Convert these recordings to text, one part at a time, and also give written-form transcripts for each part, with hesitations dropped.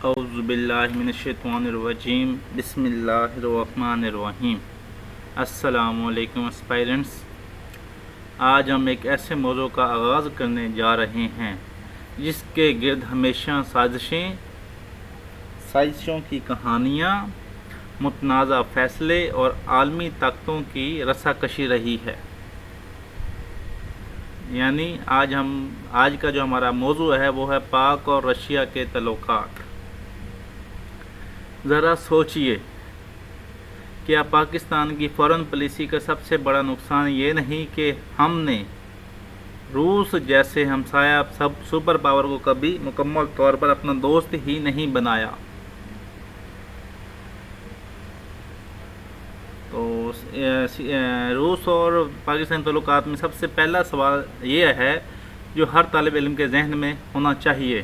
اعوذ باللہ من الشیطان الرجیم بسم اللہ الرحمن الرحیم۔ السلام علیکم اسپائرنٹس، آج ہم ایک ایسے موضوع کا آغاز کرنے جا رہے ہیں جس کے گرد ہمیشہ سازشوں کی کہانیاں، متنازع فیصلے اور عالمی طاقتوں کی رسا کشی رہی ہے۔ یعنی آج کا جو ہمارا موضوع ہے وہ ہے پاک اور رشیا کے تعلقات۔ ذرا سوچئے، کیا پاکستان کی فارن پالیسی کا سب سے بڑا نقصان یہ نہیں کہ ہم نے روس جیسے ہمسایہ سپر پاور کو کبھی مکمل طور پر اپنا دوست ہی نہیں بنایا؟ تو روس اور پاکستان تعلقات میں سب سے پہلا سوال یہ ہے جو ہر طالب علم کے ذہن میں ہونا چاہیے۔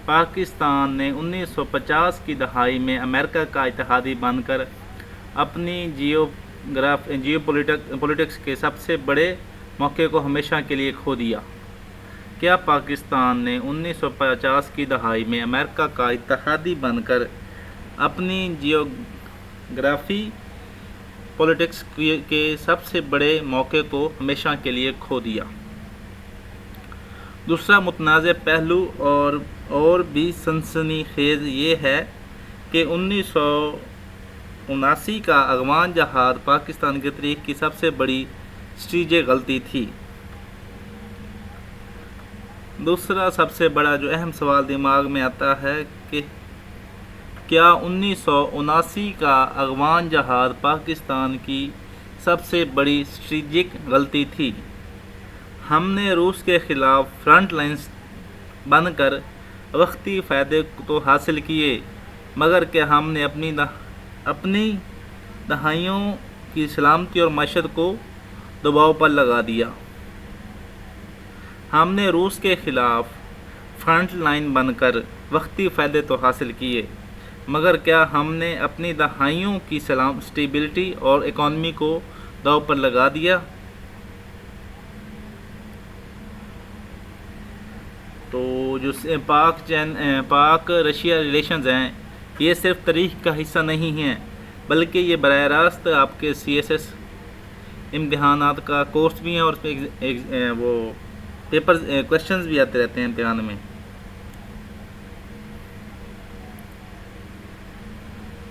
پاکستان نے 1950 کی دہائی میں امریکہ کا اتحادی بن کر اپنی جیو پولیٹکس کے سب سے بڑے موقع کو ہمیشہ کے لیے کھو دیا۔ کیا پاکستان نے 1950 کی دہائی میں امریکہ کا اتحادی بن کر اپنی جیوگرافی پولیٹکس کے سب سے بڑے موقع کو ہمیشہ کے لیے کھو دیا؟ دوسرا متنازع پہلو اور بھی سنسنی خیز یہ ہے کہ 1979 کا افغان جہاد پاکستان کی تاریخ کی سب سے بڑی اسٹریٹجک غلطی تھی۔ دوسرا سب سے بڑا جو اہم سوال دماغ میں آتا ہے کہ کیا 1979 کا افغان جہاد پاکستان کی سب سے بڑی اسٹریٹجک غلطی تھی؟ ہم نے روس کے خلاف فرنٹ لائنز بن کر وقتی فائدے تو حاصل کیے، مگر کیا ہم نے اپنی دہائیوں کی سلامتی اور معیشت کو دباؤ پر لگا دیا؟ ہم نے روس کے خلاف فرنٹ لائن بن کر وقتی فائدے تو حاصل کیے، مگر کیا ہم نے اپنی دہائیوں کی اسٹیبلٹی اور اکانومی کو داؤ پر لگا دیا؟ تو جو پاک رشیا ریلیشنز ہیں یہ صرف تاریخ کا حصہ نہیں ہیں، بلکہ یہ براہ راست آپ کے CSS امتحانات کا کورس بھی ہیں اور اس پہ وہ پیپر کوشچنز بھی آتے رہتے ہیں امتحان میں۔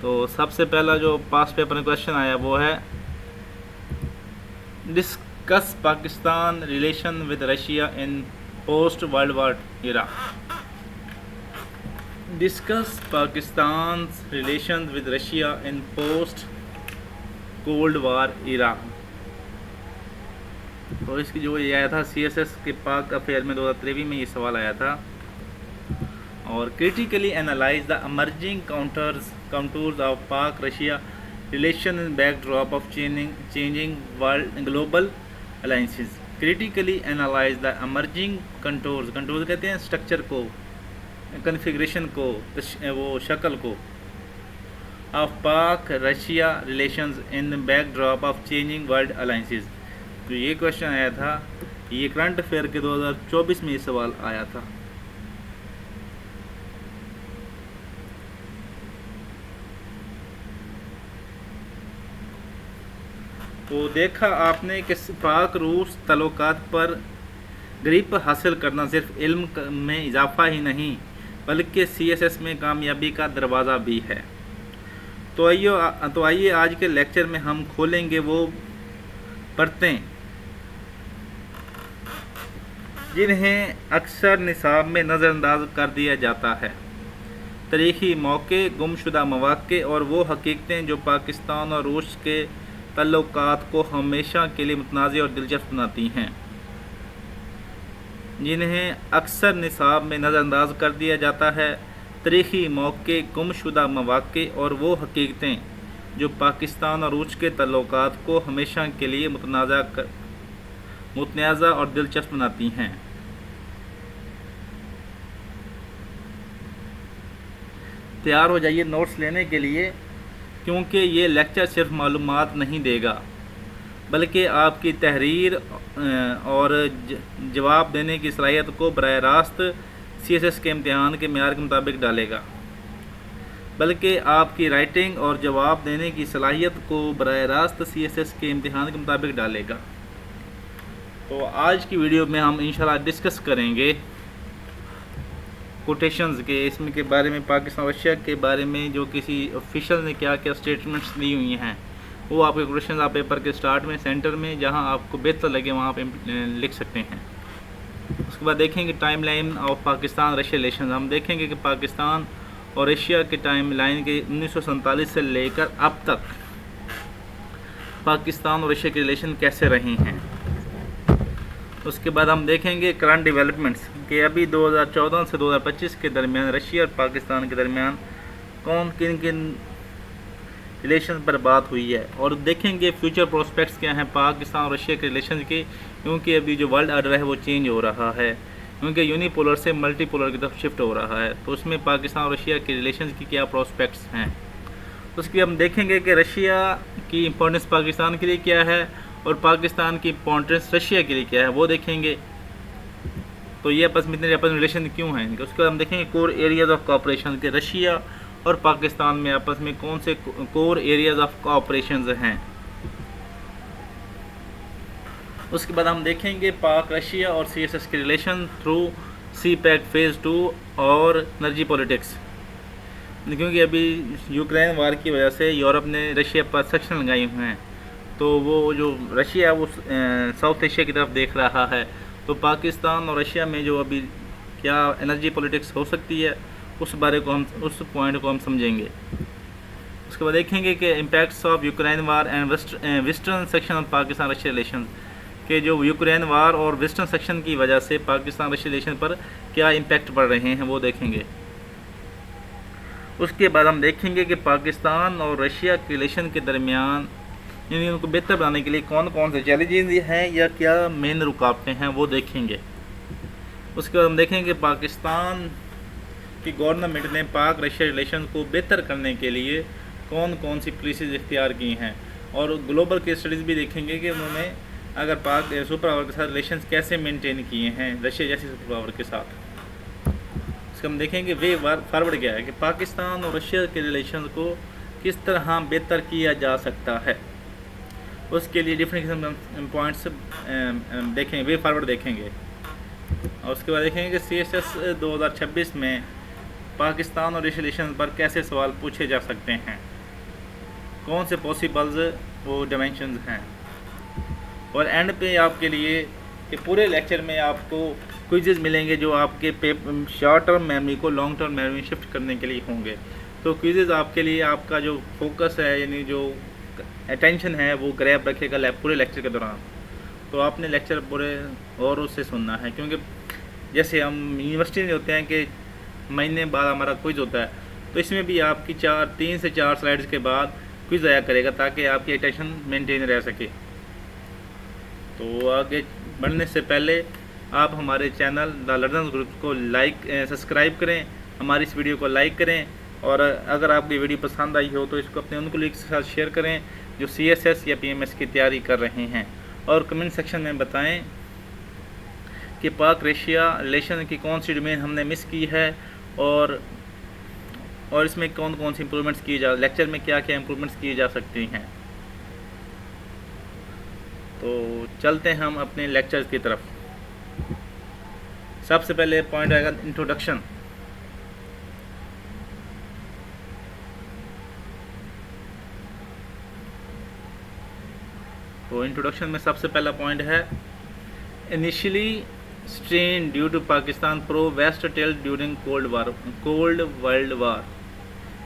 تو سب سے پہلا جو پاس پیپر میں کوشچن آیا وہ ہے discuss Pakistan relation with Russia in post world war era. Discuss Pakistan relation with Russia in post cold war era. تو اس کی جو یہ آیا تھا CSS کے پاک افیئر میں 2023 میں یہ سوال آیا تھا۔ اور critically analyse the emerging contours of Pak Russia relation in backdrop of changing global alliances. Critically analyse the emerging contours کہتے ہیں اسٹرکچر کو، کنفیگریشن کو، وہ شکل کو، of Pak Russia relations in backdrop of changing world alliances. جو یہ question آیا تھا یہ کرنٹ افیئر کے 2024 میں یہ سوال آیا تھا۔ تو دیکھا آپ نے کہ پاک روس تعلقات پر گریپ حاصل کرنا صرف علم میں اضافہ ہی نہیں بلکہ CSS میں کامیابی کا دروازہ بھی ہے۔ تو آئیے آج کے لیکچر میں ہم کھولیں گے وہ پرتیں جنہیں اکثر نصاب میں نظر انداز کر دیا جاتا ہے، تاریخی موقع، گمشدہ مواقع اور وہ حقیقتیں جو پاکستان اور روس کے تعلقات کو ہمیشہ کے لیے متنازع اور دلچسپ بناتی ہیں۔ جنہیں اکثر نصاب میں نظر انداز کر دیا جاتا ہے، تاریخی موقع، گمشدہ مواقع اور وہ حقیقتیں جو پاکستان اور روس کے تعلقات کو ہمیشہ کے لیے متنازع اور دلچسپ بناتی ہیں۔ تیار ہو جائیے نوٹس لینے کے لیے، کیونکہ یہ لیکچر صرف معلومات نہیں دے گا بلکہ آپ کی تحریر اور جواب دینے کی صلاحیت کو براہ راست CSS کے امتحان کے معیار کے مطابق ڈالے گا، بلکہ آپ کی رائٹنگ اور جواب دینے کی صلاحیت کو براہ راست CSS کے امتحان کے مطابق ڈالے گا۔ تو آج کی ویڈیو میں ہم انشاءاللہ ڈسکس کریں گے کوٹیشنز کے، اس میں کے بارے میں، پاکستان رشیا کے بارے میں جو کسی آفیشل نے کیا کیا سٹیٹمنٹس دی ہوئی ہیں، وہ آپ کے کوٹیشنز آپ پیپر کے سٹارٹ میں، سینٹر میں، جہاں آپ کو بہتر لگے وہاں پہ لکھ سکتے ہیں۔ اس کے بعد دیکھیں گے time line of Pakistan Russia relations, ہم دیکھیں گے کہ پاکستان اور رشیا کے ٹائم لائن کے 1947 سے لے کر اب تک پاکستان اور رشیا کے ریلیشن کیسے رہے ہیں۔ اس کے بعد ہم دیکھیں گے کرنٹ ڈیولپمنٹس کہ ابھی 2014 سے 2025 کے درمیان رشیا اور پاکستان کے درمیان کن ریلیشن پر بات ہوئی ہے، اور دیکھیں گے فیوچر پروسپیکٹس کیا ہیں پاکستان اور رشیا کے ریلیشن کے، کیونکہ ابھی جو ورلڈ آرڈر ہے وہ چینج ہو رہا ہے، کیونکہ یونی پولر سے ملٹی پولر کی طرف شفٹ ہو رہا ہے، تو اس میں پاکستان اور رشیا کے ریلیشنز کی کیا پروسپیکٹس ہیں۔ اس کی ہم دیکھیں گے کہ رشیا کی امپورٹنس پاکستان کے لیے کیا ہے اور پاکستان کی امپورٹنس رشیا کے لیے کیا ہے، وہ دیکھیں گے۔ تو یہ آپس میں اتنے ریلیشن کیوں ہیں، اس کے بعد ہم دیکھیں گے کور ایریاز آف کوآپریشن کہ رشیا اور پاکستان میں آپس میں کون سے کور ایریاز آف کوآپریشنز ہیں۔ اس کے بعد ہم دیکھیں گے پاک رشیا اور CSS کے ریلیشن تھرو سی پیک فیز 2 اور انرجی پولیٹکس، کیونکہ ابھی یوکرین وار کی وجہ سے یورپ نے رشیا پر سیکشن لگائے ہوئے ہیں، تو وہ جو رشیا وہ ساؤتھ ایشیا کی طرف دیکھ رہا ہے، تو پاکستان اور رشیا میں جو ابھی کیا انرجی پولیٹکس ہو سکتی ہے، اس پوائنٹ کو ہم سمجھیں گے۔ اس کے بعد دیکھیں گے کہ impacts of Ukraine war and western sanctions of Pakistan Russia relations کہ جو یوکرین وار اور ویسٹرن سیکشن کی وجہ سے پاکستان رشیا ریلیشن پر کیا امپیکٹ پڑ رہے ہیں، وہ دیکھیں گے۔ اس کے بعد ہم دیکھیں گے کہ پاکستان اور رشیا کے ریلیشن کے درمیان یعنی ان کو بہتر بنانے کے لیے کون کون سے چیلنجز ہیں یا کیا مین رکاوٹیں ہیں، وہ دیکھیں گے۔ اس کے بعد ہم دیکھیں گے پاکستان کی گورنمنٹ نے پاک رشیا ریلیشن کو بہتر کرنے کے لیے کون کون سی پالیسیز اختیار کی ہیں، اور گلوبل کیس اسٹڈیز بھی دیکھیں گے کہ انہوں نے اگر پاک سپر پاور کے ساتھ ریلیشنز کیسے مینٹین کیے ہیں رشیا جیسی سپر پاور کے ساتھ۔ اس کو ہم دیکھیں گے وے فارورڈ کیا ہے کہ پاکستان اور رشیا کے ریلیشنز کو کس طرح بہتر کیا جا سکتا ہے، اس کے لیے ڈفرینٹ قسم کے پوائنٹس دیکھیں گے، وے فارورڈ دیکھیں گے۔ اور اس کے بعد دیکھیں گے کہ CSS 2026 میں پاکستان اور رشیا ریلیشنز پر کیسے سوال پوچھے جا سکتے ہیں، کون سے پاسبلز وہ ڈائمینشنز ہیں، اور اینڈ پہ آپ کے لیے کہ پورے لیکچر میں آپ کو کوئزز ملیں گے جو آپ کے شارٹ ٹرم میموری کو لانگ ٹرم میموری میں شفٹ کرنے کے لیے ہوں گے۔ تو کوئزز آپ کے لیے آپ کا جو فوکس ہے یعنی جو اٹینشن ہے وہ گریب رکھے گا پورے لیکچر کے دوران، تو آپ نے لیکچر پورے اور اس سے سننا ہے، کیونکہ جیسے ہم یونیورسٹی میں ہوتے ہیں کہ مہینے بعد ہمارا کوئز ہوتا ہے، تو اس میں بھی آپ کی 3 سے 4 سلائڈز کے بعد کوئز آیا کرے گا تاکہ آپ کی اٹینشن مینٹین رہ سکے۔ تو آگے بڑھنے سے پہلے آپ ہمارے چینل دا لرنرز گروپ کو سبسکرائب کریں، ہماری اس ویڈیو کو لائک کریں، اور اگر آپ کی ویڈیو پسند آئی ہو تو اس کو اپنے ان کولیگس کے ساتھ شیئر کریں جو CSS یا PMS کی تیاری کر رہے ہیں، اور کمنٹ سیکشن میں بتائیں کہ پاک رشیا ریلیشن کی کون سی ڈومین ہم نے مس کی ہے، اور اس میں کون کون سی امپرومنٹس لیکچر میں کیا کیا امپرومنٹس کیے جا سکتے ہیں۔ تو چلتے ہیں ہم اپنے لیکچرز کی طرف۔ سب سے پہلے پوائنٹ آئے گا انٹروڈکشن۔ تو انٹروڈکشن میں سب سے پہلا پوائنٹ ہے initially strain due to Pakistan pro-West tilt during Cold World War.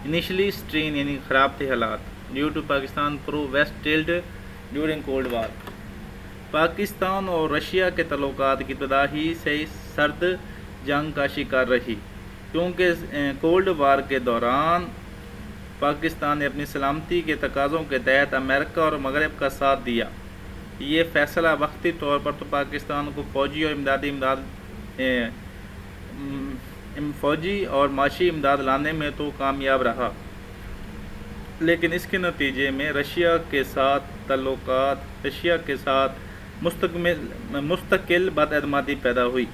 Initially strain یعنی خراب تھے حالات due to Pakistan pro-West tilt during Cold War. Pakistan اور رشیا کے تعلقات کی ابتدا ہی سے سرد جنگ کا شکار رہی، کیونکہ کولڈ وار کے دوران پاکستان نے اپنی سلامتی کے تقاضوں کے تحت امریکہ اور مغرب کا ساتھ دیا۔ یہ فیصلہ وقتی طور پر تو پاکستان کو فوجی اور معاشی امداد لانے میں تو کامیاب رہا، لیکن اس کے نتیجے میں رشیا کے ساتھ مستقل بد اعتمادی پیدا ہوئی۔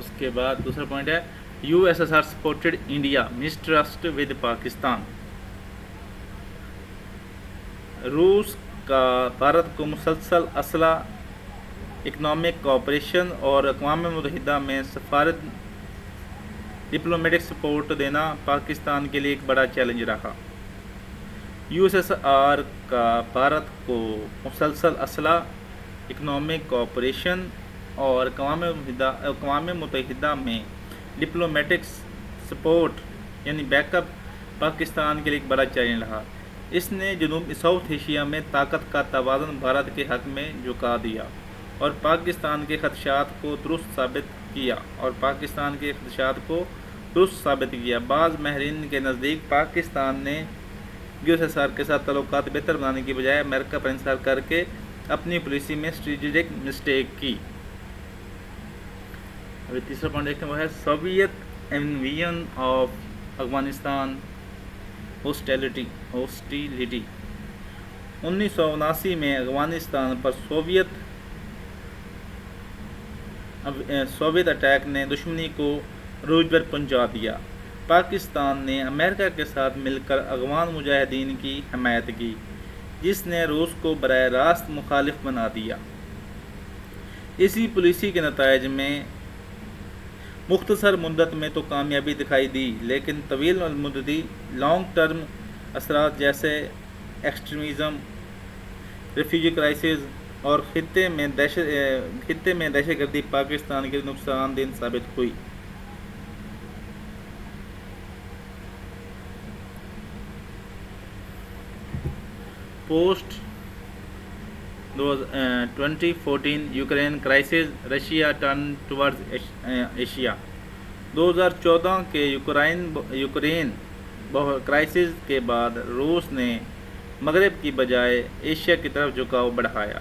اس کے بعد دوسرا پوائنٹ ہے USSR supported India mistrust with Pakistan. روس کا بھارت کو مسلسل اسلحہ، اکنامک کوآپریشن اور اقوام متحدہ میں سفارت ڈپلومیٹک سپورٹ دینا پاکستان کے لیے ایک بڑا چیلنج رہا. USSR کا بھارت کو مسلسل اسلحہ، اکنامک کوآپریشن اور اقوام متحدہ میں ڈپلومیٹک سپورٹ یعنی بیک اپ پاکستان کے لیے ایک بڑا چیلنج رہا. اس نے ساؤتھ ایشیا میں طاقت کا توازن بھارت کے حق میں جھکا دیا اور پاکستان کے خدشات کو درست ثابت کیا. بعض ماہرین کے نزدیک پاکستان نے USSR کے ساتھ تعلقات بہتر بنانے کی بجائے امریکہ پر انحصار کر کے اپنی پالیسی میں اسٹریٹجک مسٹیک کی. ابھی تیسرا پوائنٹ دیکھتے ہیں، وہ ہے Soviet invasion of Afghanistan hostility. 1979 میں افغانستان پر سوویت اٹیک نے دشمنی کو عروج پر پہنچا دیا. پاکستان نے امریکہ کے ساتھ مل کر افغان مجاہدین کی حمایت کی، جس نے روس کو براہ راست مخالف بنا دیا. اسی پالیسی کے نتائج میں مختصر مدت میں تو کامیابی دکھائی دی، لیکن طویل المدتی لانگ ٹرم اثرات جیسے ایکسٹریمزم، ریفیوجی کرائسس اور خطے میں دہشت گردی پاکستان کے لیے نقصان دہ ثابت ہوئی. Post 2014 Ukraine crisis, Russia turn towards Asia. 2014 کے یوکرین کرائسس کے بعد روس نے مغرب کی بجائے ایشیا کی طرف جھکاؤ بڑھایا،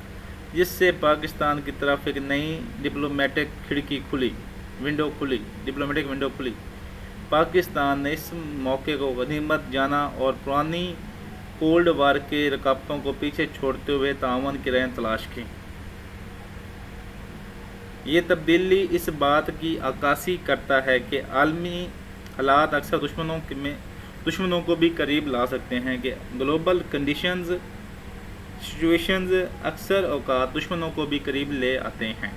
جس سے پاکستان کی طرف ایک نئی ڈپلومیٹک ونڈو کھلی. پاکستان نے اس موقع کو غنیمت جانا اور پرانی کولڈ وار کے رکاوٹوں کو پیچھے چھوڑتے ہوئے تعاون کی راہیں تلاش کی. یہ تبدیلی اس بات کی عکاسی کرتا ہے کہ عالمی حالات اکثر دشمنوں کو بھی قریب لا سکتے ہیں کہ گلوبل سچویشنز اکثر اوقات دشمنوں کو بھی قریب لے آتے ہیں.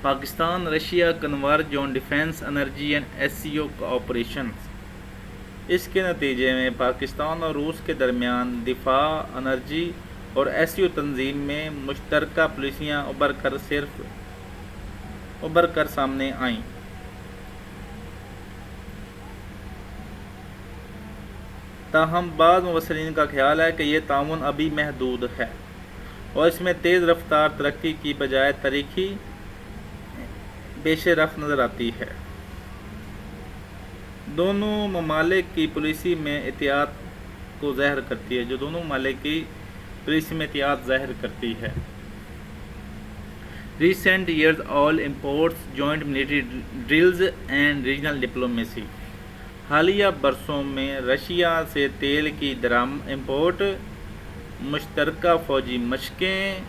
Pakistan Russia converge on defence, energy and SCO کوآپریشنز. اس کے نتیجے میں پاکستان اور روس کے درمیان دفاع، انرجی اور SCO تنظیم میں مشترکہ پالیسیاں ابھر کر سامنے آئیں. تاہم بعض مبصرین کا خیال ہے کہ یہ تعاون ابھی محدود ہے اور اس میں تیز رفتار ترقی کی بجائے تاریخی پیش رفت نظر آتی ہے. دونوں ممالک کی پالیسی میں احتیاط کو ظاہر کرتی ہے. Recent years all imports, joint military drills and regional diplomacy. حالیہ برسوں میں رشیا سے تیل کی امپورٹ، مشترکہ فوجی مشقیں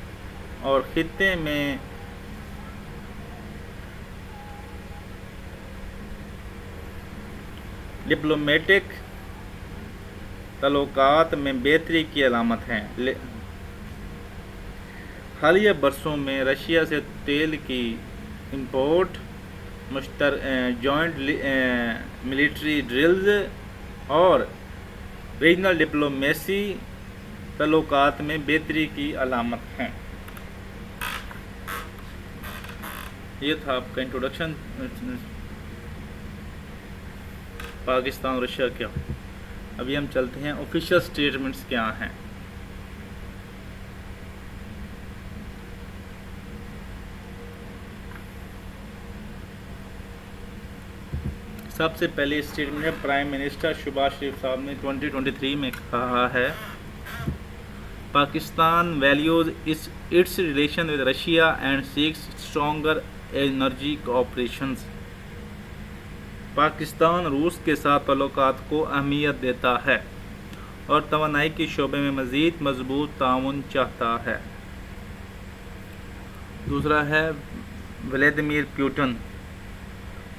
اور خطے میں ڈپلومیٹک تعلقات میں بہتری کی علامت ہیں. حالیہ برسوں میں رشیا سے تیل کی امپورٹ، جوائنٹ ملٹری ڈرلز اور ریجنل ڈپلومیسی تعلقات میں بہتری کی علامت ہیں. یہ تھا آپ کا انٹروڈکشن پاکستان اور رشیا کیا. ابھی ہم چلتے ہیں آفیشیل سٹیٹمنٹس کیا ہیں. سب سے پہلے اسٹیٹمنٹ ہے پرائم منسٹر شہباز شریف صاحب نے 2023 میں کہا ہے، Pakistan values its relation with Russia and seeks stronger energy cooperations. Pakistan روس کے ساتھ تعلقات کو اہمیت دیتا ہے اور توانائی کے شعبے میں مزید مضبوط تعاون چاہتا ہے. دوسرا ہے Vladimir Putin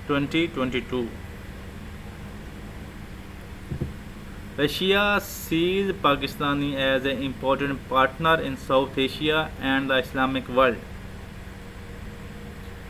2022. Russia sees Pakistan as an important partner in South Asia and the Islamic world.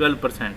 12%।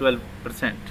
12%।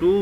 $2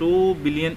$2 billion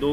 2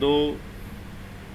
2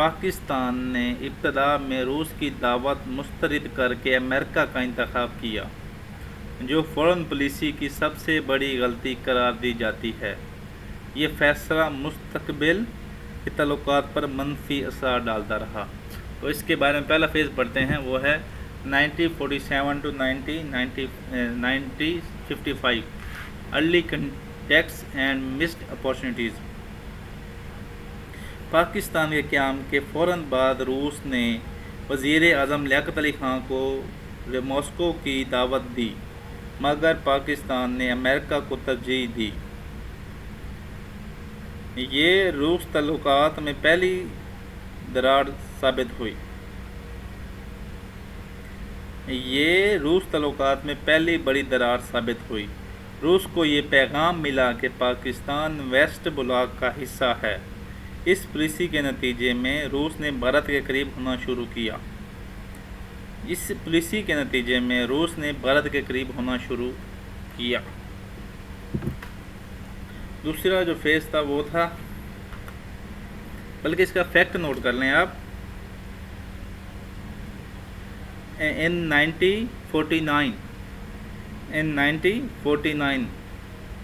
Pakistan نے ابتدا میں روس کی دعوت مسترد کر کے امریکہ کا انتخاب کیا، جو فورن پالیسی کی سب سے بڑی غلطی قرار دی جاتی ہے۔ یہ فیصلہ مستقبل کے تعلقات پر منفی اثر ڈالتا رہا۔ تو اس کے بارے میں پہلا فیز پڑھتے ہیں، وہ ہے 1947 to 1955 early context and missed opportunities. Pakistan کے قیام کے فوراً بعد روس نے وزیر اعظم لیاقت علی خان کو ماسکو کی دعوت دی، مگر پاکستان نے امریکہ کو ترجیح دی۔ یہ روس تعلقات میں پہلی دراڑ ثابت ہوئی۔ یہ روس تعلقات میں پہلی بڑی دراڑ ثابت ہوئی۔ روس کو یہ پیغام ملا کہ پاکستان ویسٹ بلاک کا حصہ ہے۔ اس پالیسی کے نتیجے میں روس نے بھارت کے قریب ہونا شروع کیا۔ اس پالیسی کے نتیجے میں روس نے بھارت کے قریب ہونا شروع کیا۔ دوسرا جو فیز تھا وہ تھا، بلکہ اس کا فیکٹ نوٹ کر لیں آپ، in 1949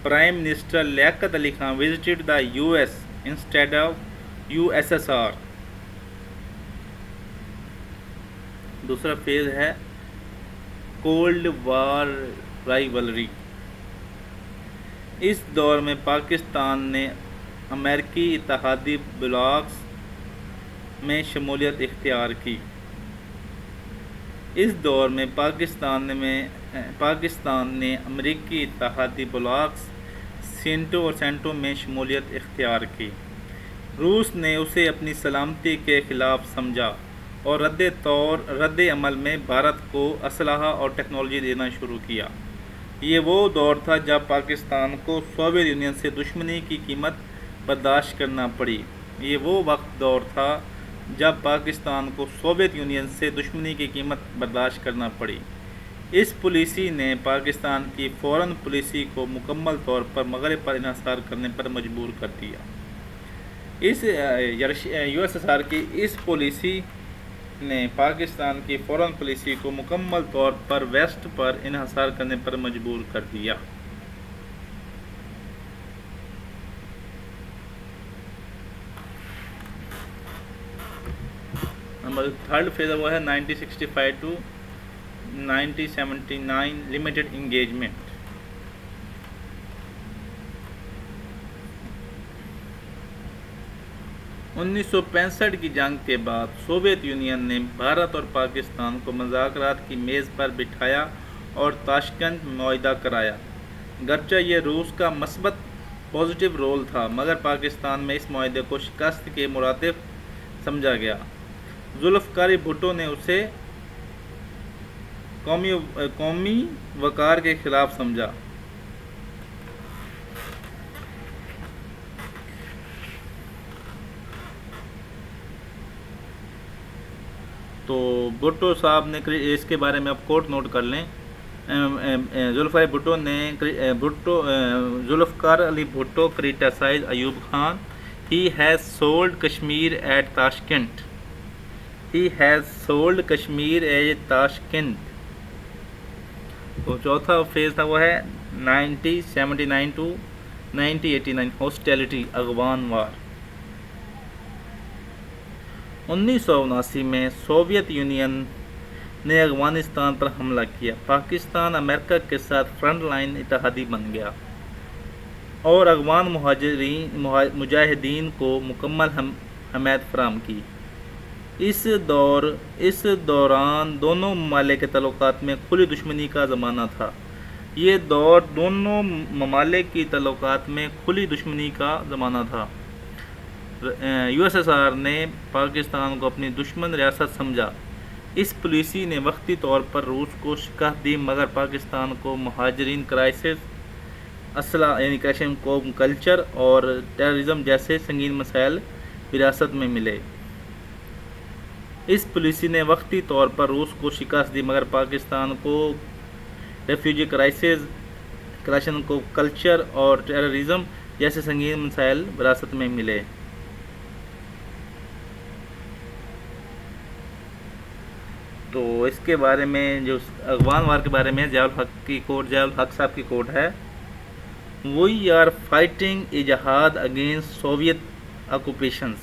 prime minister Liaquat Ali Khan visited the US instead of USSR۔ دوسرا فیز ہے کولڈ وار رائیولری۔ اس دور میں پاکستان نے امریکی اتحادی بلاکس میں شمولیت اختیار کی۔ اس دور میں پاکستان نے امریکی اتحادی بلاکس سینٹو اور سینٹو میں شمولیت اختیار کی۔ روس نے اسے اپنی سلامتی کے خلاف سمجھا اور رد عمل میں بھارت کو اسلحہ اور ٹیکنالوجی دینا شروع کیا۔ یہ وہ دور تھا جب پاکستان کو سوویت یونین سے دشمنی کی قیمت برداشت کرنا پڑی۔ یہ وہ دور تھا جب پاکستان کو سوویت یونین سے دشمنی کی قیمت برداشت کرنا پڑی۔ اس پالیسی نے پاکستان کی فورن پالیسی کو مکمل طور پر مغرب پر انحصار کرنے پر مجبور کر دیا۔ USSR کی اس پالیسی نے پاکستان کی فورن پالیسی کو مکمل طور پر ویسٹ پر انحصار کرنے پر مجبور کر دیا۔ نمبر تھرڈ فیز وہ ہے 1965 to 1979 لمیٹڈ انگیجمنٹ۔ 1965 کی جنگ کے بعد سوویت یونین نے بھارت اور پاکستان کو مذاکرات کی میز پر بٹھایا اور تاشکنت معاہدہ کرایا۔ گرچہ یہ روس کا مثبت پازیٹیو رول تھا، مگر پاکستان میں اس معاہدے کو شکست کے مرادف سمجھا گیا۔ ذوالفقار بھٹو نے اسے قومی وقار کے خلاف سمجھا۔ تو بھٹو صاحب نے اس کے بارے میں آپ کوٹ نوٹ کر لیں۔ Zulfiqar Ali Bhutto criticized Ayub Khan. He has sold Kashmir at Tashkent. تو چوتھا فیز تھا وہ ہے 1979 to 1989 ہاسٹیلٹی افغان وار۔ 1979 میں سوویت یونین نے افغانستان پر حملہ کیا۔ پاکستان امریکہ کے ساتھ فرنٹ لائن اتحادی بن گیا اور افغان مجاہدین کو مکمل حمایت فراہم کی۔ اس دوران دونوں ممالک کے تعلقات میں کھلی دشمنی کا زمانہ تھا۔ یہ دور دونوں ممالک کی تعلقات میں کھلی دشمنی کا زمانہ تھا۔ USSR نے پاکستان کو اپنی دشمن ریاست سمجھا۔ اس پالیسی نے وقتی طور پر روس کو شکست دی، مگر پاکستان کو مہاجرین کرائسس، اسلحہ یعنی قوم کلچر اور ٹیررزم جیسے سنگین مسائل وراثت میں ملے۔ اس پالیسی نے وقتی طور پر روس کو شکست دی، مگر پاکستان کو ریفیوجی کرائسس، کلاشنکوف کلچر اور ٹیررزم جیسے سنگین مسائل وراثت میں ملے۔ تو اس کے بارے میں جو افغان وار کے بارے میں ضیاء الحق کی کوٹ، ضیاء الحق صاحب کی کوٹ ہے، وی آر فائٹنگ اے جہاد against Soviet occupations,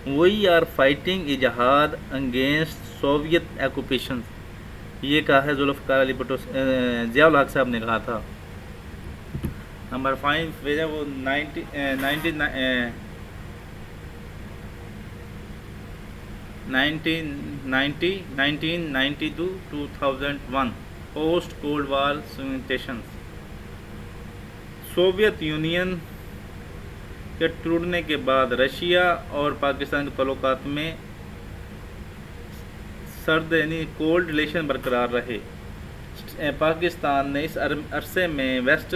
we are fighting a جہاد اگینسٹ سوویت آکوپیشنز، یہ کہا ہے ذوالفقار علی بھٹو، ضیاء الحق صاحب نے کہا تھا۔ نمبر 5 ہے وہ 1992-2001 post cold war situations. Soviet Union کے ٹوٹنے کے بعد رشیا اور پاکستان کے تعلقات میں سرد یعنی کولڈ ریلیشن برقرار رہے۔ پاکستان نے اس عرصے میں ویسٹ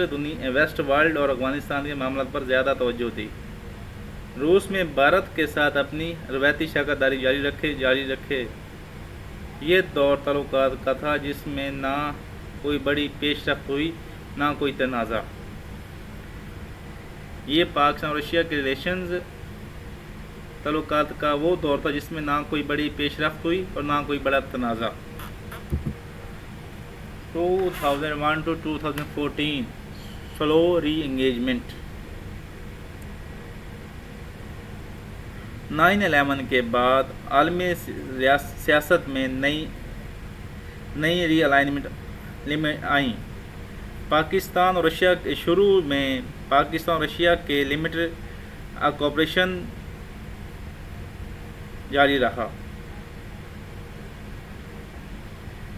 ورلڈ اور افغانستان کے معاملات پر زیادہ توجہ دی۔ روس میں بھارت کے ساتھ اپنی روایتی شراکت داری جاری رکھے۔ یہ دور تعلقات کا تھا جس میں نہ کوئی بڑی پیش رفت ہوئی نہ کوئی تنازع۔ یہ پاکستان اور رشیا کے ریلیشنز تعلقات کا وہ دور تھا جس میں نہ کوئی بڑی پیش رفت ہوئی اور نہ کوئی بڑا تنازع۔ 2001 to 2014 سلو ری انگیجمنٹ۔ 9/11 کے بعد عالمی سیاست میں نئی ری الائنمنٹ آئیں۔ پاکستان اور رشیا کے شروع میں پاکستان اور رشیا کے لمیٹڈ کوآپریشن جاری رہا،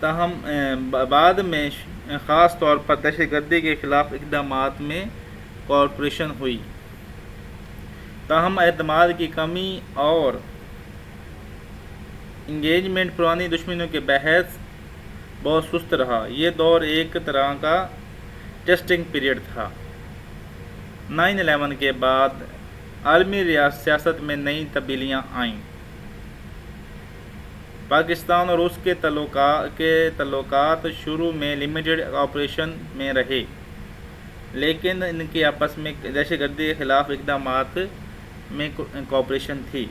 تاہم بعد میں خاص طور پر دہشت گردی کے خلاف اقدامات میں کوآپریشن ہوئی، تاہم اعتماد کی کمی اور انگیجمنٹ پرانی دشمنیوں کے بحث بہت سست رہا۔ یہ دور ایک طرح کا ٹیسٹنگ پیریڈ تھا۔ 9/11 کے بعد عالمی سیاست میں نئی تبدیلیاں آئیں۔ پاکستان اور روس کے تعلقات شروع میں لمیٹڈ کوآپریشن میں رہے، لیکن ان کے آپس میں دہشت گردی کے خلاف اقدامات میں کوآپریشن تھی۔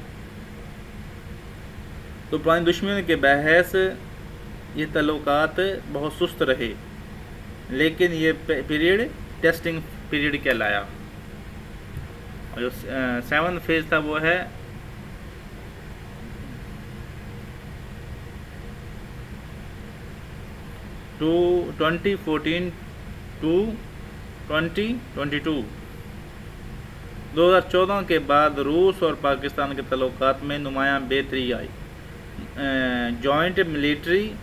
تو پرانی دشمنیوں کے بحث یہ تعلقات بہت سست رہے، لیکن یہ پیریڈ ٹیسٹنگ پیریڈ کہلایا۔ اور جو 7 فیز تھا وہ ہے 2014 to 2022۔ 2014 کے بعد روس اور پاکستان کے تعلقات میں نمایاں بہتری آئی۔ جوائنٹ ملٹری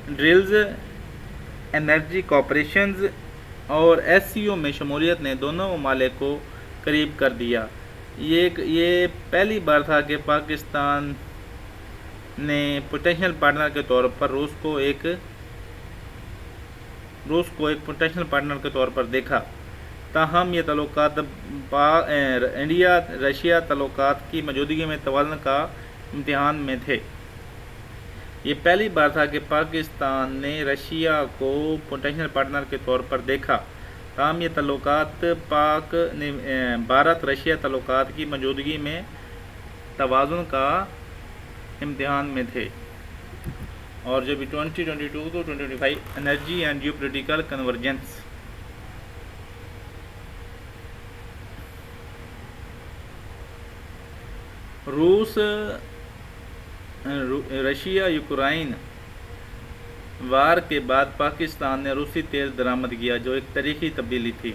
ڈرلز، انرجی کوآپریشنز اور SCO میں شمولیت نے دونوں ممالک کو قریب کر دیا۔ یہ پہلی بار تھا کہ پاکستان نے پوٹینشیل پارٹنر کے طور پر روس کو ایک پوٹینشیل پارٹنر کے طور پر دیکھا، تاہم یہ تعلقات انڈیا رشیا تعلقات کی موجودگی میں توازن کا امتحان میں تھے۔ یہ پہلی بار تھا کہ پاکستان نے رشیا کو پوٹینشیل پارٹنر کے طور پر دیکھا، تاہم یہ تعلقات بھارت رشیا تعلقات کی موجودگی میں توازن کا امتحان میں تھے۔ اور جب 2022 to 2025 energy and geopolitical convergence. روس رشیا یوکرائن وار کے بعد پاکستان نے روسی تیل درآمد کیا، جو ایک تاریخی تبدیلی تھی۔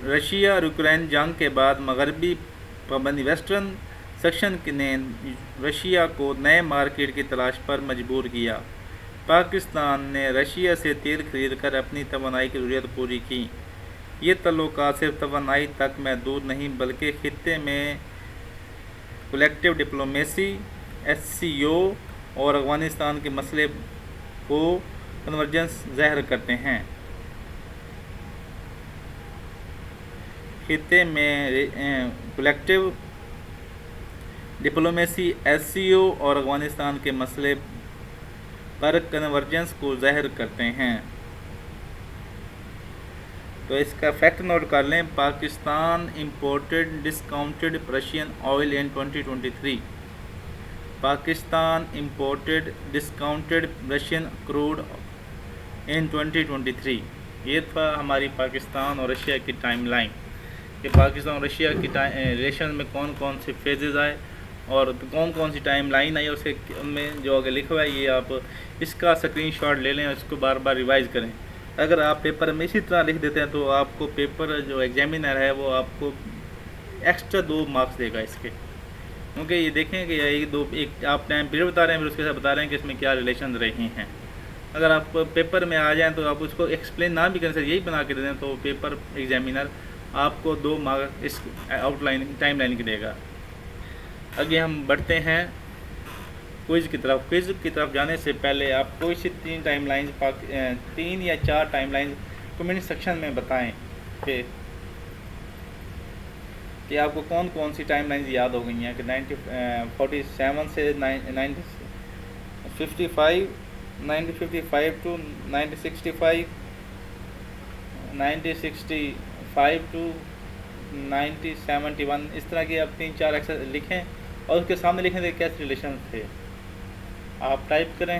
رشیا یوکرائن جنگ کے بعد مغربی پابندی ویسٹرن سیکشن نے رشیا کو نئے مارکیٹ کی تلاش پر مجبور کیا۔ پاکستان نے رشیا سے تیل خرید کر اپنی توانائی کی ضروریات پوری کی۔ یہ تعلقات صرف توانائی تک محدود نہیں بلکہ خطے میں کلیکٹیو ڈپلومیسی، SCO اور افغانستان کے مسئلے کو کنورجنس ظاہر کرتے ہیں۔ خطے میں کلیکٹیو ڈپلومیسی، SCO اور افغانستان کے مسئلے پر کنورجنس کو ظاہر کرتے ہیں۔ تو اس کا فیکٹ نوٹ کر لیں، Pakistan imported discounted Russian oil in 2023۔ Pakistan imported discounted Russian crude in 2023. یہ تھا ہماری پاکستان اور رشیا کی ٹائم لائن کہ پاکستان اور رشیا کی ریلیشن میں کون کون سے فیزز آئے اور کون کون سی ٹائم لائن آئی، اس کے ان میں جو آگے لکھا ہوا ہے یہ آپ اس کا اسکرین شاٹ لے لیں اور اس کو بار بار ریوائز کریں. اگر آپ پیپر میں اسی طرح لکھ دیتے ہیں تو آپ کو پیپر جو ایگزامینر ہے وہ آپ کو ایکسٹرا 2 مارکس دے گا اس کے، کیونکہ یہ دیکھیں کہ ایک آپ ٹائم پیریڈ بتا رہے ہیں پھر اس کے ساتھ بتا رہے ہیں کہ اس میں کیا ریلیشن رہی ہیں. اگر آپ پیپر میں آ جائیں تو آپ اس کو ایکسپلین نہ بھی کریں سر یہی بنا کے دے دیں تو پیپر ایگزامینر آپ کو 2 مارکس اس آؤٹ لائن ٹائم لائن کی دے گا. آگے ہم بڑھتے ہیں کوئز کی طرف. کوئز کی طرف جانے سے پہلے آپ کوئی سی 3 ٹائم لائنز 3 یا 4 ٹائم لائنز کمنٹ سیکشن میں بتائیں کہ آپ کو کون کون سی ٹائم لائنز یاد ہو گئی ہیں کہ 1947 سے 1955 ٹو 1965 1965 ٹو 1971 اس طرح کی آپ 3-4 ایکسر لکھیں اور اس کے سامنے لکھیں کہ کیسے ریلیشن تھے. آپ ٹائپ کریں.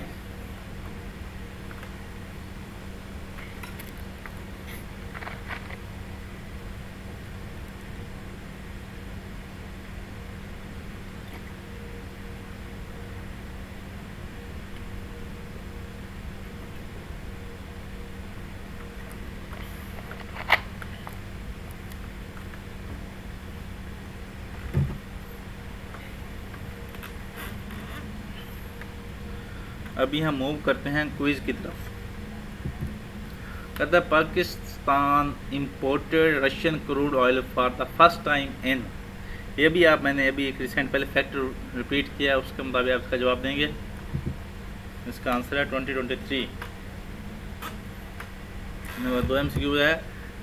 ابھی ہم موو کرتے ہیں کوئز کی طرف. کہتا ہے Pakistan imported Russian crude oil for the first time in. یہ بھی آپ میں نے ابھی ایک ریسنٹ پہلے فیکٹ ریپیٹ کیا اس کے مطابق آپ اس کا جواب دیں گے. اس کا آنسر ہے 2023. نمبر 2 MCQ ہے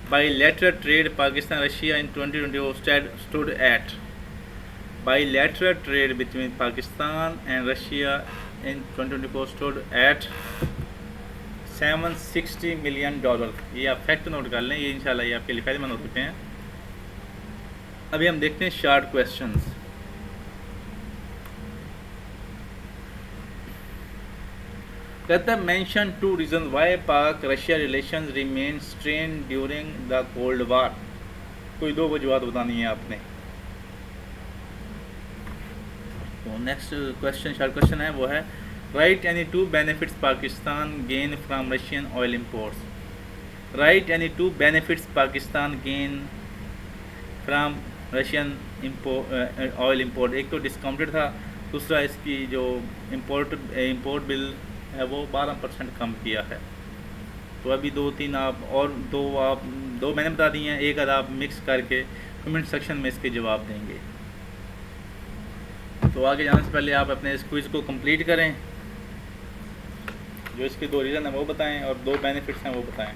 bilateral trade Pakistan Russia in 2024 stood at. Bilateral trade between Pakistan and Russia in 2024 stood at $760 million. یہ آپ فیکٹ نوٹ کر لیں، یہ انشاءاللہ یہ آپ کے لیے فائدہ مند ہو سکتے ہیں. ابھی ہم دیکھتے ہیں شارٹ کویسچنز. کہتا ہے مینشن 2 reasons why پاک Russia relations remain strained during the Cold War. کوئی 2 وجوہات بتانی ہیں آپ نے. تو نیکسٹ کویسچن شارٹ کویسچن ہے وہ ہے write any 2 benefits Pakistan gain from Russian oil imports. Write any 2 benefits Pakistan gain from Russian oil import. ایک تو ڈسکاؤنٹڈ تھا، دوسرا اس کی جو امپورٹ بل ہے وہ 12% کم کیا ہے. تو ابھی 2-3 آپ اور 2 میں نے بتا دی ہیں، ایک آدھا آپ مکس کر کے کمنٹ سیکشن میں اس کے جواب دیں گے. تو آگے جانے سے پہلے آپ اپنے اس کوئز کو کمپلیٹ کریں. جو اس کے 2 ریزن ہیں وہ بتائیں اور 2 بینیفٹس ہیں وہ بتائیں.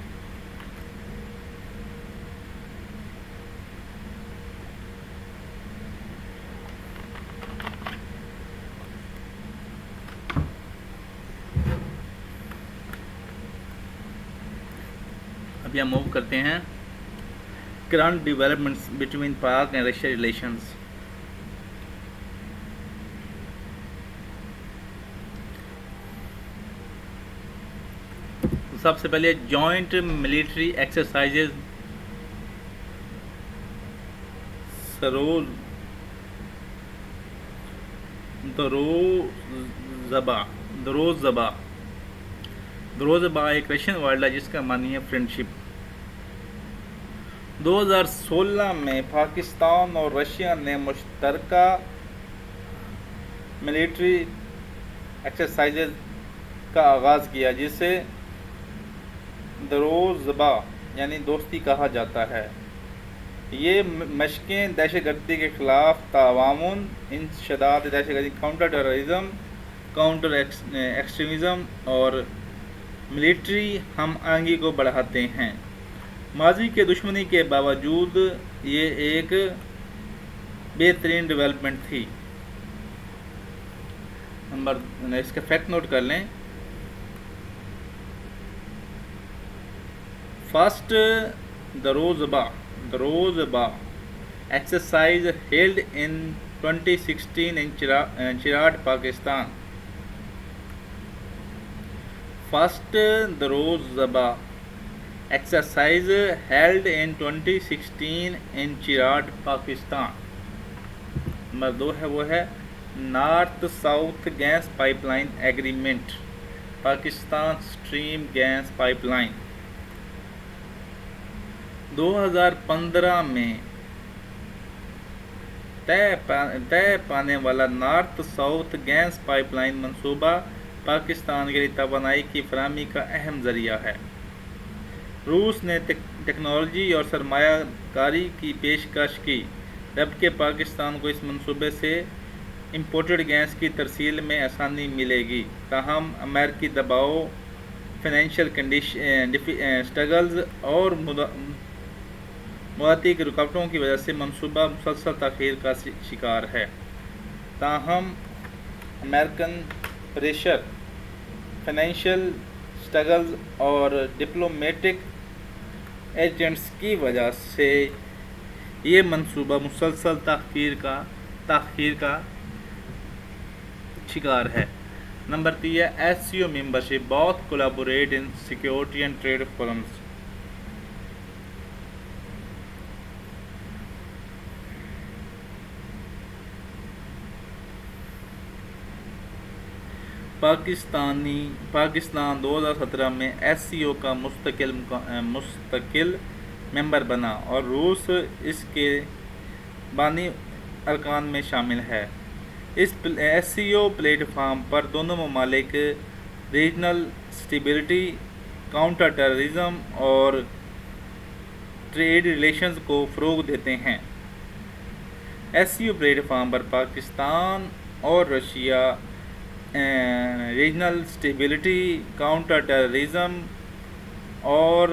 ابھی ہم موو کرتے ہیں کرنٹ ڈیولپمنٹس بٹوین پاک اینڈ رشیا ریلیشنز. سب سے پہلے جوائنٹ ملٹری ایکسرسائزز دروزبا ایک رشین ورڈ ہے جس کا معنی ہے فرینڈشپ. 2016 میں پاکستان اور رشیا نے مشترکہ ملٹری ایکسرسائزز کا آغاز کیا جسے دروزبا یعنی دوستی کہا جاتا ہے. یہ مشقیں دہشت گردی کے خلاف تعاون، انسداد دہشت گردی، کاؤنٹر ٹیررزم، کاؤنٹر ایکسٹریمزم اور ملٹری ہم آہنگی کو بڑھاتے ہیں. ماضی کے دشمنی کے باوجود یہ ایک بہترین ڈیولپمنٹ تھی. نمبر اس کا فیکٹ نوٹ کر لیں. First Druzhba exercise held in 2016 in Chirad, Pakistan. First Daroz Zaba exercise held in 2016 in Chirad, Pakistan. Number 2 ہے وہ ہے north south gas pipeline agreement, Pakistan stream gas pipeline 2015 میں طے پانے والا north south gas pipeline منصوبہ پاکستان کے لیے توانائی کی فراہمی کا اہم ذریعہ ہے۔ روس نے ٹیکنالوجی اور سرمایہ کاری کی پیشکش کی جبکہ پاکستان کو اس منصوبے سے امپورٹڈ گیس کی ترسیل میں آسانی ملے گی، تاہم امریکی دباؤ، فائنینشیل اسٹرگلز اور مواتی کی رکاوٹوں کی وجہ سے منصوبہ مسلسل تاخیر کا شکار ہے۔ تاہم امریکن پریشر، فائنینشیل اسٹرگلز اور ڈپلومیٹک ایجنٹس کی وجہ سے یہ منصوبہ مسلسل تاخیر کا شکار ہے۔ نمبر 3 ہے SCO membership both collaborate in security and trade forums۔ Pakistan 2017 میں SCO کا مستقل ممبر بنا اور روس اس کے بانی ارکان میں شامل ہے۔ اس SCO پلیٹ فارم پر دونوں ممالک ریجنل اسٹیبلٹی، کاؤنٹر ٹیررزم اور ٹریڈ ریلیشنز کو فروغ دیتے ہیں۔ SCO پلیٹ فارم پر پاکستان اور Russia regional stability, counter terrorism اور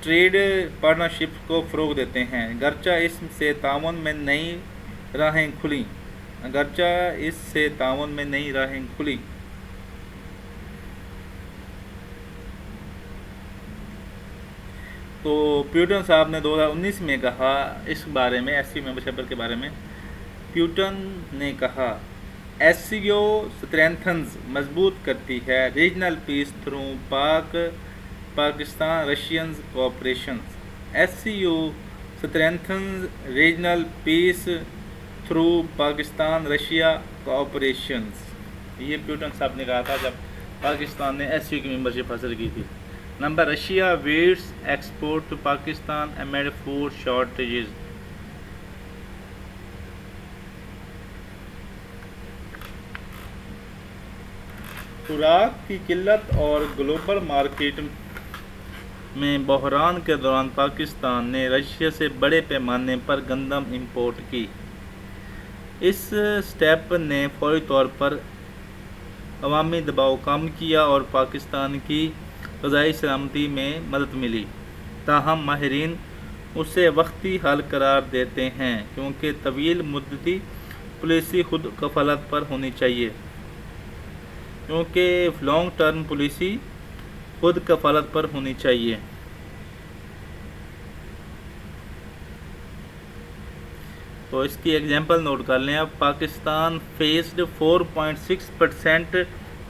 ٹریڈ پارٹنرشپ کو فروغ دیتے ہیں، اگرچہ اس سے تعاون میں نئی راہیں کھلیں۔ تو پیوٹن صاحب نے 2019 میں کہا اس بارے میں SCO ممبرشپ کے بارے میں، پیوٹن نے کہا SCO اسٹرینتھنز مضبوط کرتی ہے regional peace through Pakistan Russian cooperations. SCO strengthens regional peace through Pakistan Russia cooperations. یہ پیوٹن صاحب نے کہا تھا جب پاکستان نے SCO کی ممبرشپ حاصل کی تھی۔ Number Russia wheats export to Pakistan amid food shortages. خوراک کی قلت اور گلوبل مارکیٹ میں بحران کے دوران پاکستان نے رشیا سے بڑے پیمانے پر گندم امپورٹ کی۔ اس سٹیپ نے فوری طور پر عوامی دباؤ کم کیا اور پاکستان کی غذائی سلامتی میں مدد ملی، تاہم ماہرین اسے وقتی حل قرار دیتے ہیں کیونکہ طویل مدتی پالیسی خود کفالت پر ہونی چاہیے۔ تو اس کی ایگزامپل نوٹ کر لیں۔ اب Pakistan faced 4.6%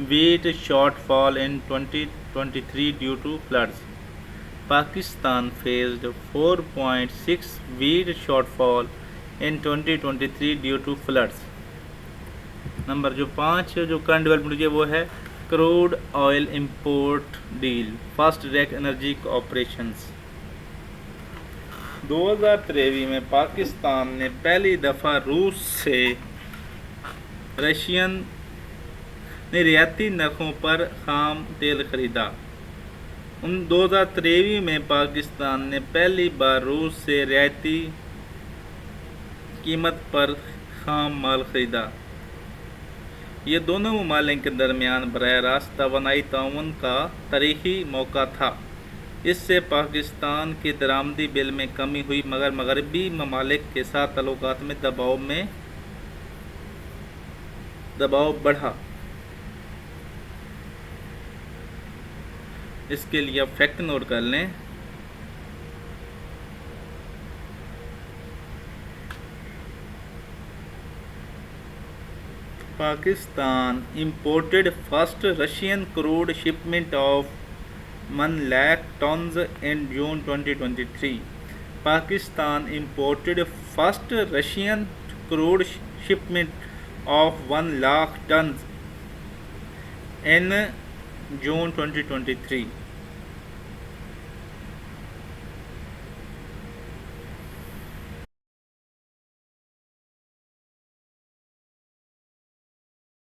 wheat shortfall in 2023 due to floods. Pakistan faced 4.6 wheat shortfall in 2023 due to floods. Number 5 جو کرنٹ ڈیولپمنٹ کی وہ ہے crude oil import deal, fast track energy cooperations. 2023 میں پاکستان نے پہلی دفعہ روس سے رعایتی نرخوں پر خام تیل خریدا۔ 2023 میں پاکستان نے پہلی بار روس سے رعایتی قیمت پر خام مال خریدا۔ یہ دونوں ممالک کے درمیان براہ راست توانائی تعاون کا تاریخی موقع تھا۔ اس سے پاکستان کی درآمدی بل میں کمی ہوئی مگر مغربی ممالک کے ساتھ تعلقات میں دباؤ بڑھا۔ اس کے لیے آپ فیکٹ نوٹ کر لیں۔ Pakistan imported first Russian crude shipment of 1 lakh tons in June 2023. Pakistan imported first Russian crude shipment of 1 lakh tons in June 2023.